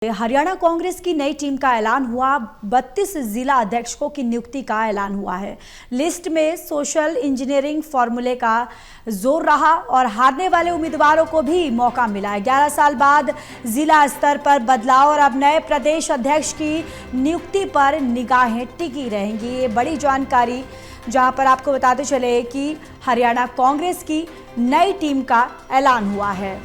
हरियाणा कांग्रेस की नई टीम का ऐलान हुआ। 32 जिला अध्यक्षों की नियुक्ति का ऐलान हुआ है। लिस्ट में सोशल इंजीनियरिंग फॉर्मूले का जोर रहा और हारने वाले उम्मीदवारों को भी मौका मिला है। 11 साल बाद जिला स्तर पर बदलाव और अब नए प्रदेश अध्यक्ष की नियुक्ति पर निगाहें टिकी रहेंगी। ये बड़ी जानकारी जहां पर आपको बताते चले कि हरियाणा कांग्रेस की नई टीम का ऐलान हुआ है।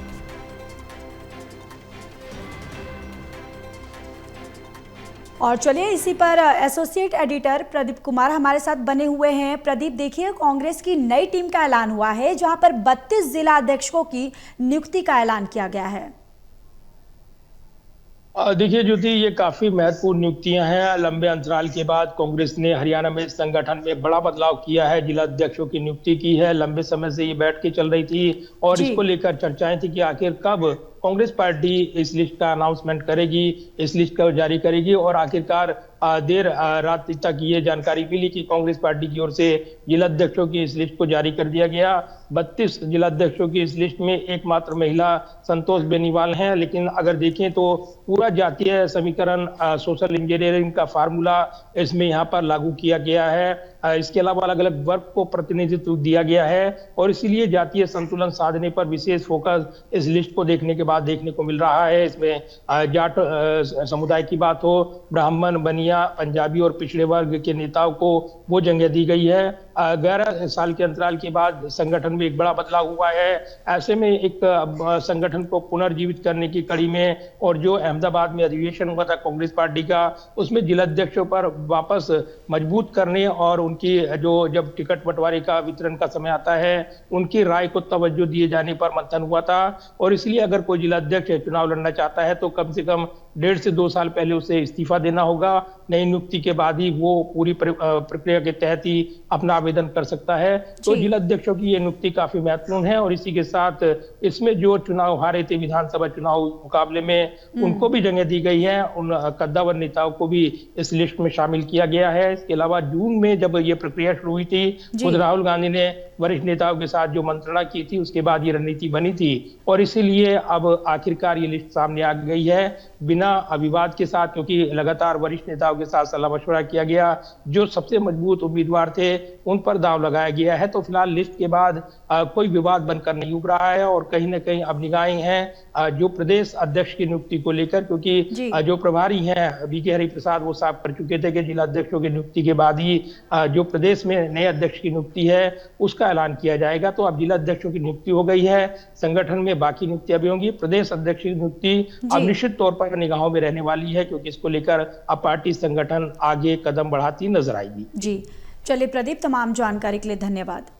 और चलिए इसी पर एसोसिएट एडिटर प्रदीप कुमार हमारे साथ बने हुए हैं। प्रदीप, देखिए कांग्रेस की नई टीम का ऐलान हुआ है जहां पर 32 जिला अध्यक्षों की नियुक्ति का ऐलान किया गया है। देखिए ज्योति, ये काफी महत्वपूर्ण नियुक्तियां हैं। लंबे अंतराल के बाद कांग्रेस ने हरियाणा में संगठन में बड़ा बदलाव किया है, जिला अध्यक्षों की नियुक्ति की है। लंबे समय से ये बैठ के चल रही थी और इसको लेकर चर्चाएं थी कि आखिर कब कांग्रेस पार्टी इस लिस्ट का अनाउंसमेंट करेगी, इस लिस्ट को जारी करेगी। और आखिरकार देर रात तक ये जानकारी मिली कि कांग्रेस पार्टी की ओर से जिला अध्यक्षों की इस लिस्ट को जारी कर दिया गया। 32 जिला अध्यक्षों की इस लिस्ट में एकमात्र महिला संतोष बेनीवाल हैं। लेकिन अगर देखें तो पूरा जातीय समीकरण, सोशल इंजीनियरिंग का फार्मूला इसमें यहाँ पर लागू किया गया है। इसके अलावा अलग अलग वर्ग को प्रतिनिधित्व दिया गया है और इसीलिए जातीय संतुलन साधने पर विशेष फोकस इस लिस्ट को देखने के बाद देखने को मिल रहा है। इसमें जाट समुदाय की बात हो, ब्राह्मण, बनिया, पंजाबी और पिछड़े वर्ग के नेताओं को वो जगह दी गई है। 11 साल के अंतराल के बाद संगठन में एक बड़ा बदलाव हुआ है। ऐसे में एक संगठन को पुनर्जीवित करने की कड़ी में और जो अहमदाबाद में अधिवेशन हुआ था कांग्रेस पार्टी का, उसमें जिला अध्यक्षों पर वापस मजबूत करने और उनकी जो जब टिकट बंटवारे का वितरण का समय आता है उनकी राय को तवज्जो दिए जाने पर मंथन हुआ था। और इसलिए अगर कोई जिला अध्यक्ष चुनाव लड़ना चाहता है तो कम से कम 1.5 से 2 साल पहले उसे इस्तीफा देना होगा। नई नियुक्ति के बाद ही वो पूरी प्रक्रिया के तहत ही अपना आवेदन कर सकता है। तो जिला अध्यक्षों की ये नियुक्ति काफी महत्वपूर्ण है और इसी के साथ इसमें जो चुनाव हारे थे विधानसभा चुनाव मुकाबले में, उनको भी जगह दी गई है। उन कद्दावर नेताओं को भी इस लिस्ट में शामिल किया गया है। इसके अलावा जून में जब ये प्रक्रिया शुरू हुई थी, खुद राहुल गांधी ने वरिष्ठ नेताओं के साथ जो मंत्रणा की थी उसके बाद ये रणनीति बनी थी और इसीलिए अब आखिरकार ये लिस्ट सामने आ गई है बिना विवाद के साथ, क्योंकि लगातार वरिष्ठ नेताओं के साथ सलाह मशवरा किया गया। जो सबसे मजबूत उम्मीदवार थे उन पर दांव लगाया गया है। तो फिलहाल लिस्ट के बाद कोई विवाद बनकर नहीं उभरा है और कहीं ना कहीं अब निगाहें हैं जो प्रदेश अध्यक्ष की नियुक्ति को लेकर, क्योंकि जो प्रभारी हैं बीके हरिप्रसाद वो साफ कर चुके थे कि जिला अध्यक्षों की नियुक्ति के बाद ही जो प्रदेश में नए अध्यक्ष की नियुक्ति है उसका ऐलान किया जाएगा। तो अब जिला अध्यक्षों की नियुक्ति हो गई है, संगठन में बाकी नियुक्तियां भी होंगी। प्रदेश अध्यक्ष की नियुक्ति अब निश्चित तौर पर निगाहों में रहने वाली है, क्योंकि इसको लेकर अब पार्टी संगठन आगे कदम बढ़ाती नजर आएगी। जी चलिए प्रदीप, तमाम जानकारी के लिए धन्यवाद।